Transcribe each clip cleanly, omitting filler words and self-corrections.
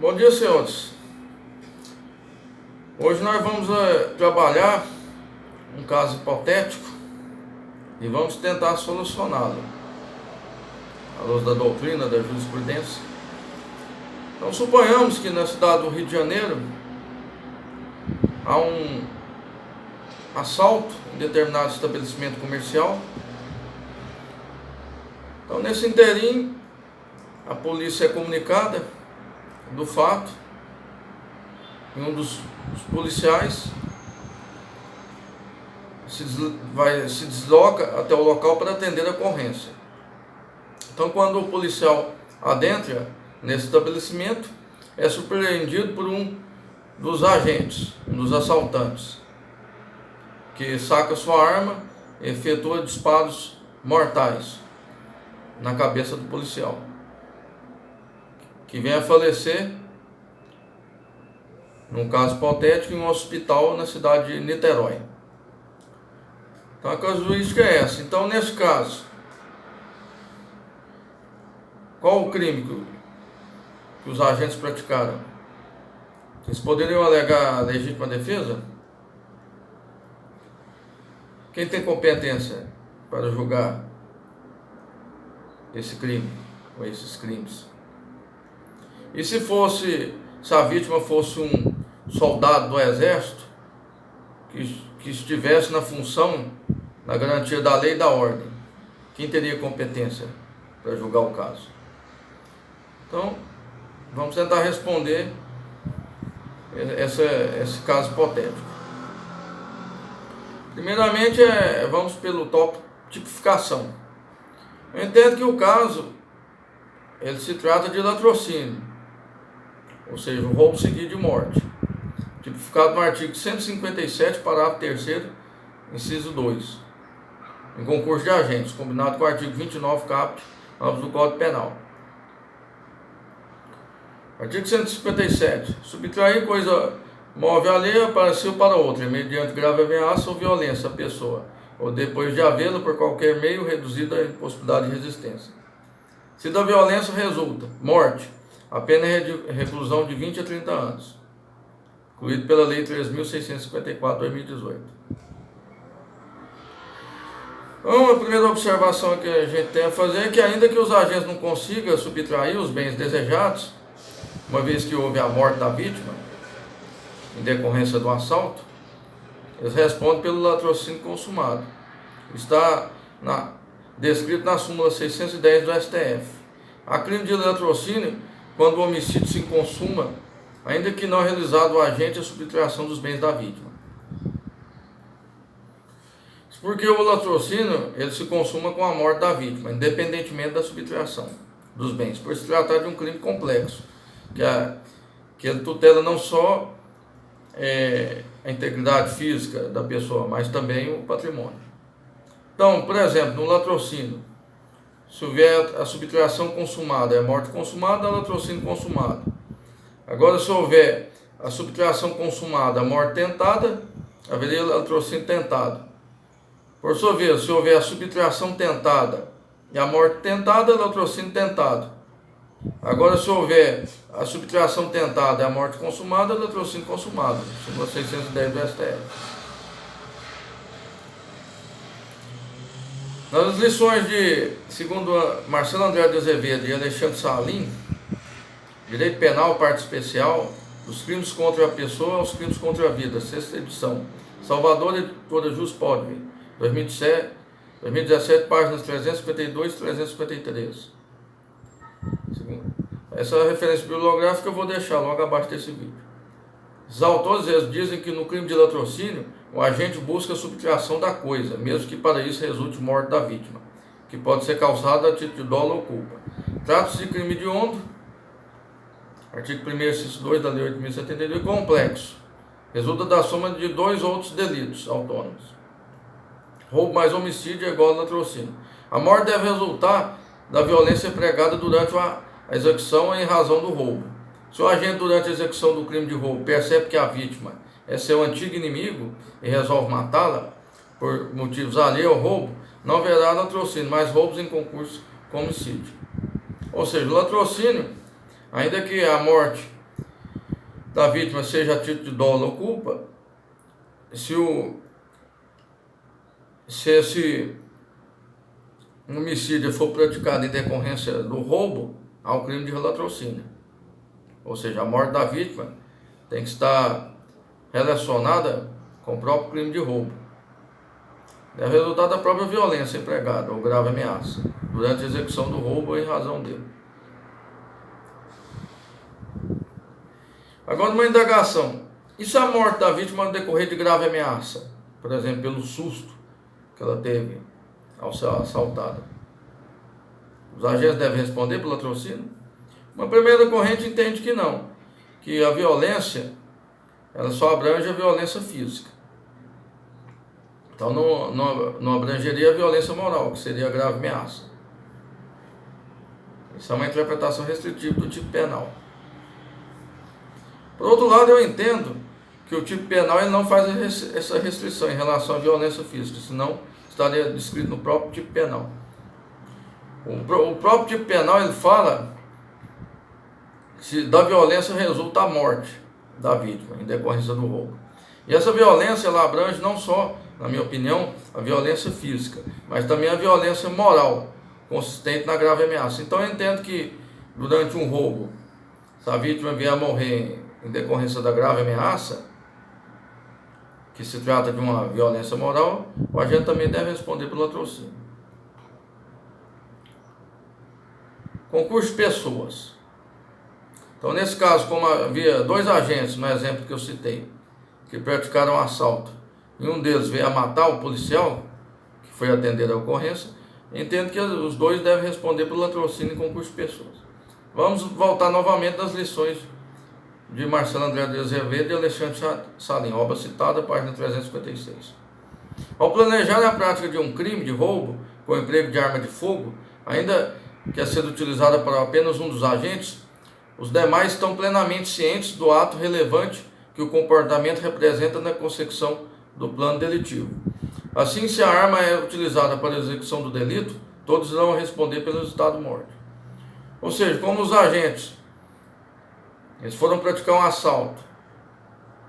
Bom dia, senhores. Hoje nós vamos trabalhar um caso hipotético e vamos tentar solucioná-lo à luz da doutrina, da jurisprudência. Então, suponhamos que na cidade do Rio de Janeiro há um assalto em determinado estabelecimento comercial. Então, nesse interim, a polícia é comunicada do fato e um dos policiais se desloca até o local para atender a ocorrência. Então, quando o policial adentra nesse estabelecimento, é surpreendido por um dos agentes, um dos assaltantes, que saca sua arma e efetua disparos mortais na cabeça do policial, que vem a falecer, num caso hipotético, em um hospital na cidade de Niterói. Então a casuística é essa. Então, nesse caso, qual o crime que os agentes praticaram? Eles poderiam alegar legítima defesa? Quem tem competência para julgar esse crime ou esses crimes? E se a vítima fosse um soldado do exército que estivesse na função, na garantia da lei e da ordem, quem teria competência para julgar o caso? Então, vamos tentar responder esse caso hipotético. Primeiramente, vamos pelo tópico tipificação. Eu entendo que o caso ele se trata de latrocínio, ou seja, o roubo seguido de morte, tipificado no artigo 157, parágrafo 3º, inciso 2, em concurso de agentes, combinado com o artigo 29, caput, do Código Penal. Artigo 157. Subtrair coisa móvel alheia para si ou para outra, mediante grave ameaça ou violência à pessoa, ou depois de havê-la por qualquer meio reduzida à impossibilidade de resistência. Se da violência resulta morte, a pena é reclusão de 20 a 30 anos, incluído pela Lei 3.654/2018. Então, a primeira observação que a gente tem a fazer é que, ainda que os agentes não consigam subtrair os bens desejados, uma vez que houve a morte da vítima, em decorrência do assalto, eles respondem pelo latrocínio consumado. Está descrito na súmula 610 do STF. Há crime de latrocínio quando o homicídio se consuma, ainda que não realizado o agente a subtração dos bens da vítima. Porque o latrocínio ele se consuma com a morte da vítima, independentemente da subtração dos bens, por se tratar de um crime complexo, que ele tutela não só a integridade física da pessoa, mas também o patrimônio. Então, por exemplo, no latrocínio, se houver a subtração consumada, é morte consumada, é latrocínio consumado. Agora, se houver a subtração consumada, a morte tentada, haveria latrocínio tentado. Por sua vez, se houver a subtração tentada e a morte tentada, é latrocínio tentado. Agora, se houver a subtração tentada e a morte consumada, é latrocínio consumado. Súmula 610 do STF. Nas lições segundo Marcelo André de Azevedo e Alexandre Salim, Direito Penal, parte especial, dos crimes contra a pessoa aos crimes contra a vida, sexta edição, Salvador, editora Jus Podre, 2017, páginas 352 e 353. Essa referência bibliográfica eu vou deixar logo abaixo desse vídeo. Os autores dizem que no crime de latrocínio, o agente busca a subtração da coisa, mesmo que para isso resulte morte da vítima, que pode ser causada a título de dolo ou culpa. Trata-se de crime hediondo, artigo 1º, inciso 2 da Lei 8.072, complexo. Resulta da soma de dois outros delitos autônomos. Roubo mais homicídio é igual a latrocínio. A morte deve resultar da violência empregada durante a execução em razão do roubo. Se o agente, durante a execução do crime de roubo, percebe que a vítima é seu antigo inimigo e resolve matá-la por motivos alheios ao roubo, não haverá latrocínio, mas roubos em concurso com homicídio. Ou seja, o latrocínio, ainda que a morte da vítima seja a título de dolo ou culpa, se esse homicídio for praticado em decorrência do roubo, há um crime de latrocínio. Ou seja, a morte da vítima tem que estar relacionada com o próprio crime de roubo. É resultado da própria violência empregada ou grave ameaça durante a execução do roubo ou em razão dele. Agora, uma indagação. E se a morte da vítima decorrer de grave ameaça? Por exemplo, pelo susto que ela teve ao ser assaltada. Os agentes devem responder pelo latrocínio? Uma primeira corrente entende que não. Que a violência, ela só abrange a violência física. Então não abrangeria a violência moral, que seria a grave ameaça. Isso é uma interpretação restritiva do tipo penal. Por outro lado, eu entendo que o tipo penal ele não faz essa restrição em relação à violência física, senão estaria descrito no próprio tipo penal. O próprio tipo penal ele fala que da violência resulta a morte da vítima em decorrência do roubo. E essa violência ela abrange não só, na minha opinião, a violência física, mas também a violência moral, consistente na grave ameaça. Então eu entendo que durante um roubo, se a vítima vier a morrer em decorrência da grave ameaça, que se trata de uma violência moral, o agente também deve responder pelo latrocínio. Concurso de pessoas. Então, nesse caso, como havia dois agentes, no exemplo que eu citei, que praticaram um assalto, e um deles veio a matar o policial, que foi atender a ocorrência, entendo que os dois devem responder pelo latrocínio em concurso de pessoas. Vamos voltar novamente das lições de Marcelo André de Azevedo e Alexandre Salim, obra citada, página 356. Ao planejar a prática de um crime de roubo com emprego de arma de fogo, ainda que a ser utilizada para apenas um dos agentes, os demais estão plenamente cientes do ato relevante que o comportamento representa na consecução do plano delitivo. Assim, se a arma é utilizada para a execução do delito, todos irão responder pelo resultado morte. Ou seja, como os agentes eles foram praticar um assalto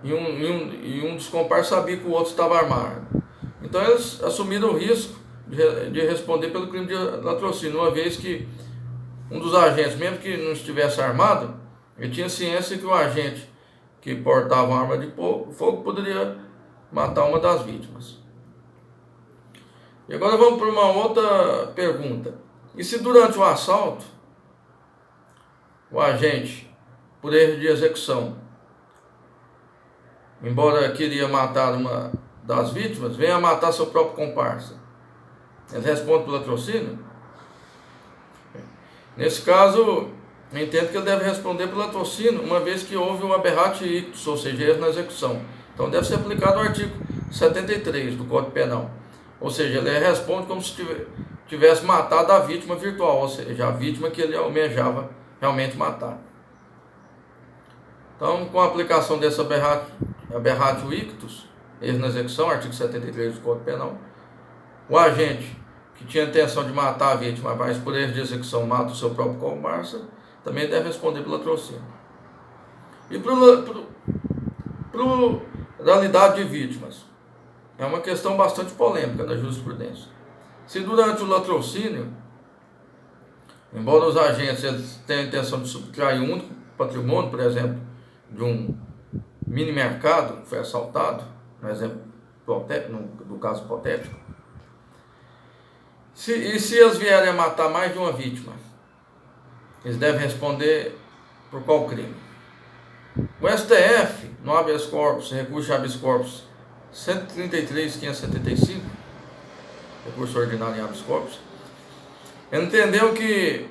e um dos comparsas sabia que o outro estava armado. Então eles assumiram o risco de responder pelo crime de latrocínio, uma vez que um dos agentes, mesmo que não estivesse armado, ele tinha ciência que o agente que portava uma arma de fogo poderia matar uma das vítimas. E agora vamos para uma outra pergunta. E se durante o assalto, o agente, por erro de execução, embora queria matar uma das vítimas, venha a matar seu próprio comparsa, ele responde pelo latrocínio? Nesse caso, eu entendo que ele deve responder pelo latrocínio, uma vez que houve um aberratio ictus, ou seja, erro na execução. Então deve ser aplicado o artigo 73 do Código Penal. Ou seja, ele responde como se tivesse matado a vítima virtual, ou seja, a vítima que ele almejava realmente matar. Então, com a aplicação desse aberratio ictus, erro na execução, artigo 73 do Código Penal, o agente que tinha a intenção de matar a vítima, mas por erro de execução mata o seu próprio comparsa, também deve responder pelo latrocínio. E pluralidade de vítimas. É uma questão bastante polêmica da jurisprudência. Se durante o latrocínio, embora os agentes eles tenham a intenção de subtrair um único patrimônio, por exemplo, de um mini mercado que foi assaltado, no exemplo do caso hipotético, se eles vierem a matar mais de uma vítima, eles devem responder por qual crime? O STF, no habeas corpus, recurso de habeas corpus 133.575, recurso ordinário em habeas corpus, entendeu que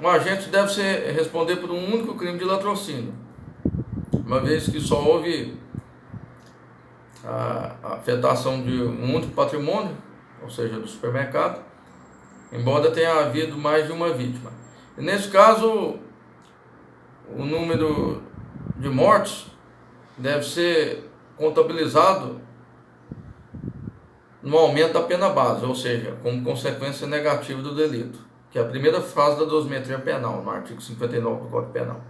o agente deve responder por um único crime de latrocínio, uma vez que só houve a afetação de um único patrimônio, ou seja, do supermercado, embora tenha havido mais de uma vítima. E nesse caso, o número de mortes deve ser contabilizado no aumento da pena base, ou seja, como consequência negativa do delito, que é a primeira fase da dosimetria penal, no artigo 59 do Código Penal.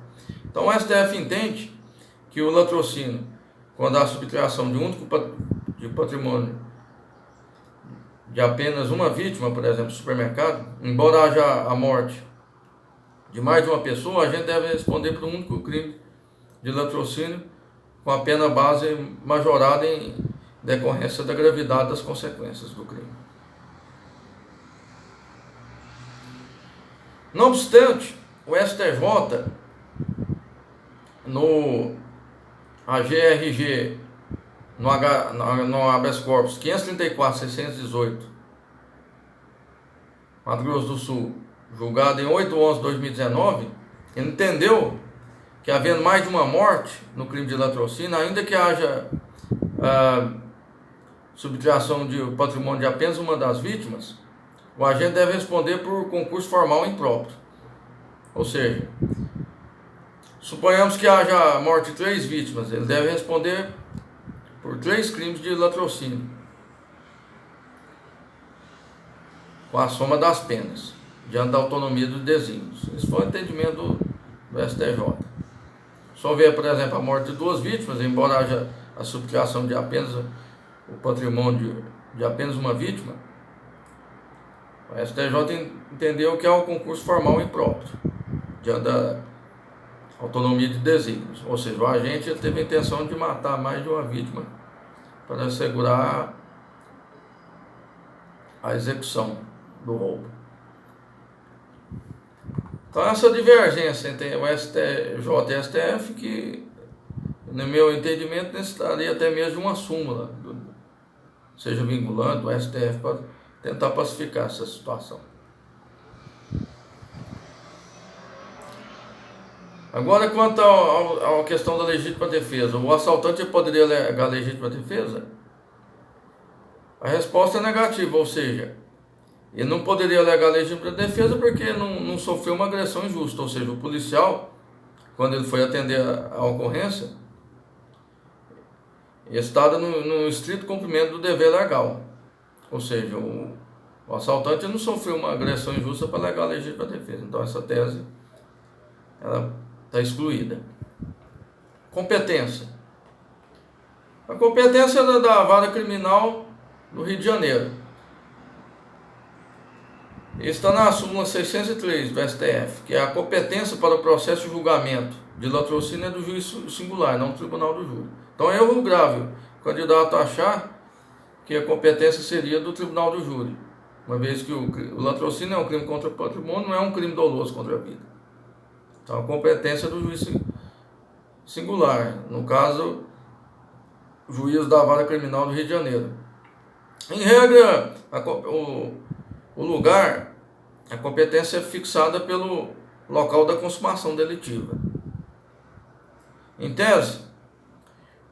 Então o STF entende que o latrocínio, quando há subtração de único de patrimônio de apenas uma vítima, por exemplo, supermercado, embora haja a morte de mais de uma pessoa, a gente deve responder por um único crime de latrocínio com a pena base majorada em decorrência da gravidade das consequências do crime. Não obstante, o STJ, no AGRG, no habeas corpus 534.618, Mato Grosso do Sul, julgado em 8/11/2019, ele entendeu que, havendo mais de uma morte no crime de latrocínio, ainda que haja subtração de patrimônio de apenas uma das vítimas, o agente deve responder por concurso formal impróprio. Ou seja, suponhamos que haja a morte de 3 vítimas, ele deve responder por 3 crimes de latrocínio, com a soma das penas, diante da autonomia dos desígnios. Esse foi o entendimento do STJ. Se houver, por exemplo, a morte de 2 vítimas, embora haja a subtração de apenas o patrimônio de apenas uma vítima, o STJ entendeu que é o concurso formal impróprio, diante da autonomia de desígnios. Ou seja, o agente teve a intenção de matar mais de uma vítima para assegurar a execução do roubo. Então, essa divergência entre o STJ e o STF, que, no meu entendimento, necessitaria até mesmo de uma súmula, seja vinculante, do STF, para tentar pacificar essa situação. Agora, quanto à questão da legítima defesa, o assaltante poderia alegar legítima defesa? A resposta é negativa, ou seja, ele não poderia alegar legítima defesa porque não sofreu uma agressão injusta, ou seja, o policial, quando ele foi atender a ocorrência, estava no estrito cumprimento do dever legal, ou seja, o assaltante não sofreu uma agressão injusta para alegar legítima defesa. Então, essa tese ela está excluída. Competência. A competência é da Vara Criminal do Rio de Janeiro. Está na súmula 603 do STF, que é a competência para o processo de julgamento de latrocínio é do juiz singular, não do tribunal do júri. Então é erro grave o candidato achar que a competência seria do tribunal do júri, uma vez que o latrocínio é um crime contra o patrimônio, não é um crime doloso contra a vida. Então a competência é do juiz singular, no caso, o juiz da Vara Criminal do Rio de Janeiro. Em regra, o lugar, a competência é fixada pelo local da consumação delitiva. Em tese,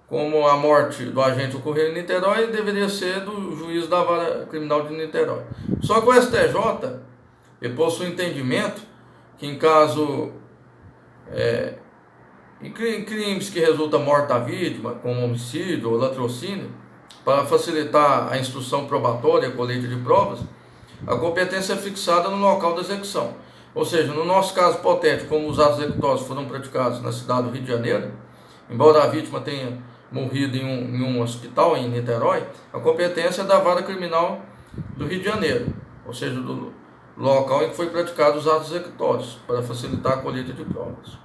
como a morte do agente ocorreu em Niterói, deveria ser do juiz da Vara Criminal de Niterói. Só que o STJ ele possui entendimento que em caso em crimes que resultam morte da vítima, como homicídio ou latrocínio, para facilitar a instrução probatória e a colheita de provas, a competência é fixada no local da execução. Ou seja, no nosso caso hipotético, como os atos executórios foram praticados na cidade do Rio de Janeiro, embora a vítima tenha morrido em um hospital em Niterói, a competência é da Vara Criminal do Rio de Janeiro, ou seja, do local em que foi praticado os atos executórios, para facilitar a colheita de provas,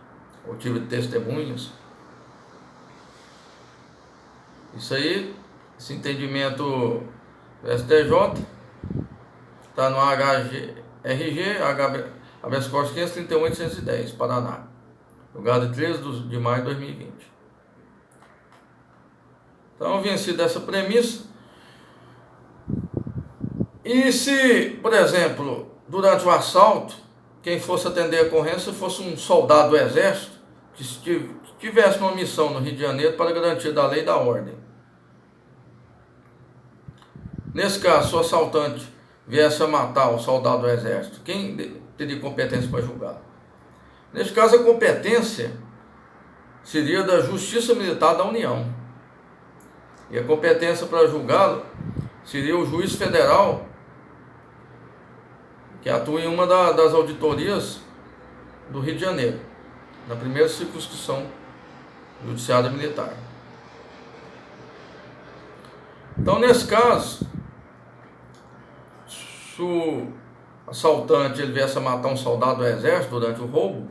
ou tive testemunhas. Isso aí, esse entendimento do STJ, está no HGRG, habeas corpus 531.810, Paraná, julgado 13 de maio de 2020. Então, vencido essa premissa. E se, por exemplo, durante o assalto, quem fosse atender a ocorrência fosse um soldado do Exército que tivesse uma missão no Rio de Janeiro para garantia da lei e da ordem. Nesse caso, se o assaltante viesse a matar o soldado do Exército, quem teria competência para julgar? Nesse caso, a competência seria da Justiça Militar da União. E a competência para julgá-lo seria o juiz federal, que atua em uma das auditorias do Rio de Janeiro, na primeira circunscrição judiciária militar. Então, nesse caso, se o assaltante ele viesse a matar um soldado do exército durante o roubo,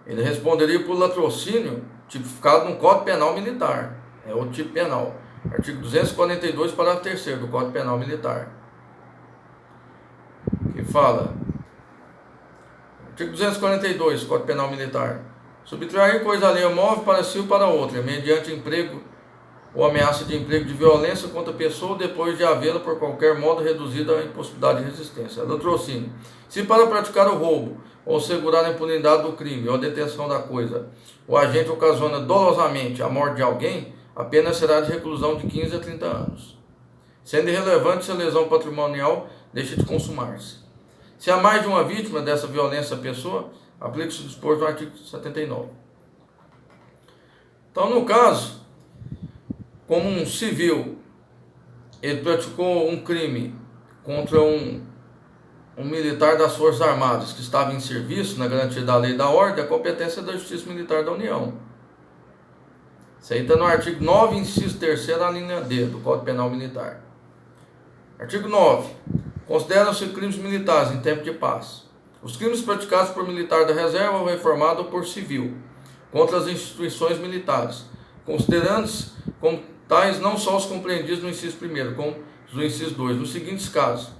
ele responderia por latrocínio tipificado no Código Penal Militar. É outro tipo penal. Artigo 242, parágrafo 3º do Código Penal Militar. Que fala... Artigo 242, Código Penal Militar. Subtrair coisa alheia móvel para si ou para outra, mediante emprego ou ameaça de emprego de violência contra a pessoa depois de havê-la por qualquer modo reduzida à impossibilidade de resistência. Latrocínio. Se para praticar o roubo ou segurar a impunidade do crime ou a detenção da coisa, o agente ocasiona dolosamente a morte de alguém, a pena será de reclusão de 15 a 30 anos. Sendo irrelevante se a lesão patrimonial deixa de consumar-se. Se há mais de uma vítima dessa violência à pessoa, aplica-se o disposto do artigo 79. Então, no caso, como um civil, ele praticou um crime contra um militar das Forças Armadas que estava em serviço na garantia da lei e da ordem, a competência da Justiça Militar da União. Isso aí está no artigo 9, inciso 3º, a linha D do Código Penal Militar. Artigo 9. Consideram-se crimes militares em tempo de paz os crimes praticados por militar da reserva ou reformado ou por civil contra as instituições militares, considerando-se como tais não só os compreendidos no inciso 1º, como os do inciso 2, nos seguintes casos: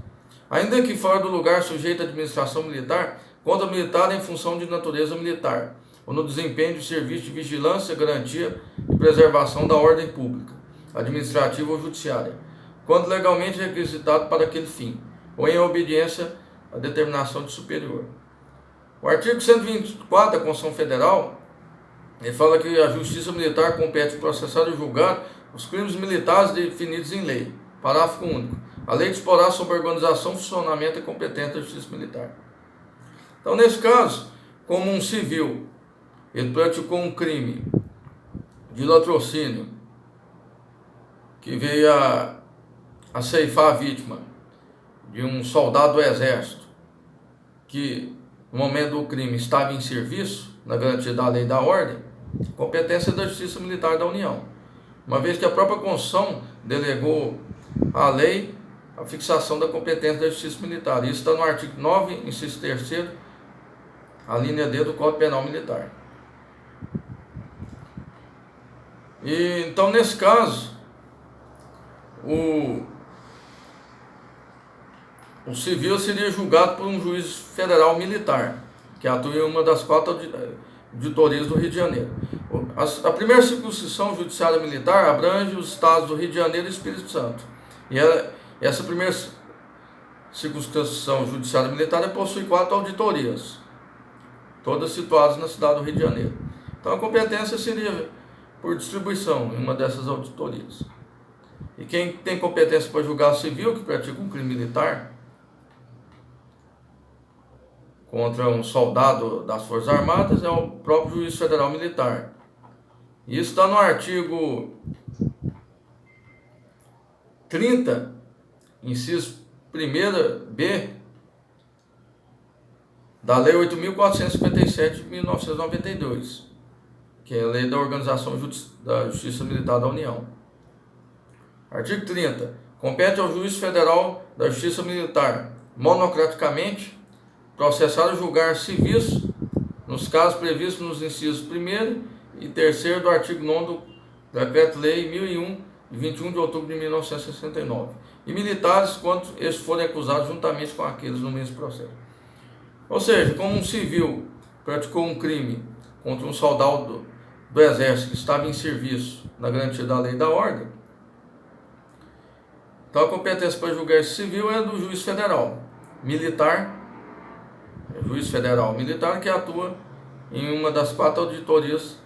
ainda que fora do lugar sujeito à administração militar, contra militar em função de natureza militar, ou no desempenho de serviço de vigilância, garantia e preservação da ordem pública, administrativa ou judiciária, quando legalmente requisitado para aquele fim, ou em obediência à determinação de superior. O artigo 124 da Constituição Federal, ele fala que a Justiça Militar compete processar e julgar os crimes militares definidos em lei. Parágrafo único. A lei disporá sobre a organização, funcionamento e competência da Justiça Militar. Então, nesse caso, como um civil, ele praticou um crime de latrocínio que veio a ceifar a vítima de um soldado do exército que, no momento do crime, estava em serviço na garantia da lei e da ordem, competência da Justiça Militar da União, uma vez que a própria Constituição delegou à lei a fixação da competência da Justiça Militar. Isso está no artigo 9, inciso 3º, a linha D do Código Penal Militar. E então, nesse caso, o civil seria julgado por um juiz federal militar, que atua em uma das 4 auditorias do Rio de Janeiro. A primeira circunscrição judiciária militar abrange os estados do Rio de Janeiro e Espírito Santo. E essa primeira circunscrição judiciária militar possui 4 auditorias, todas situadas na cidade do Rio de Janeiro. Então a competência seria por distribuição em uma dessas auditorias. E quem tem competência para julgar civil que pratica um crime militar contra um soldado das Forças Armadas é o próprio juiz federal militar. Isso está no artigo 30, inciso 1º-B, da Lei 8.457 de 1992, que é a Lei da Organização da Justiça Militar da União. Artigo 30. Compete ao juiz federal da Justiça Militar, monocraticamente, processar e julgar civis nos casos previstos nos incisos 1º e 3º do artigo 9º do Decreto-Lei 1001, de 21 de outubro de 1969, e militares quando estes forem acusados juntamente com aqueles no mesmo processo. Ou seja, como um civil praticou um crime contra um soldado do exército que estava em serviço na garantia da lei e da ordem, então a competência para julgar esse civil é do juiz federal militar, que atua em uma das 4 auditorias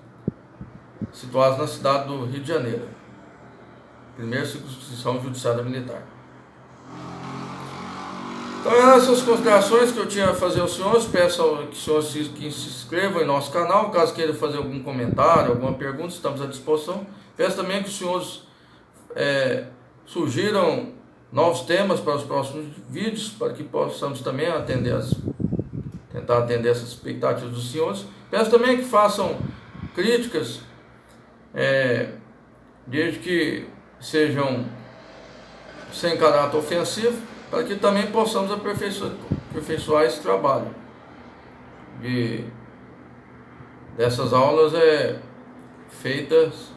situadas na cidade do Rio de Janeiro, primeira circunscrição judiciária militar. Então, essas considerações que eu tinha a fazer aos senhores. Peço que os senhores que se inscrevam em nosso canal. Caso queiram fazer algum comentário, alguma pergunta, estamos à disposição. Peço também que os senhores sugiram novos temas para os próximos vídeos, para que possamos também tentar atender essas expectativas dos senhores. Peço também que façam críticas, desde que sejam sem caráter ofensivo, para que também possamos aperfeiçoar esse trabalho dessas aulas feitas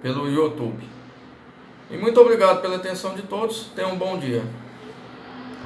pelo YouTube. E muito obrigado pela atenção de todos. Tenham um bom dia.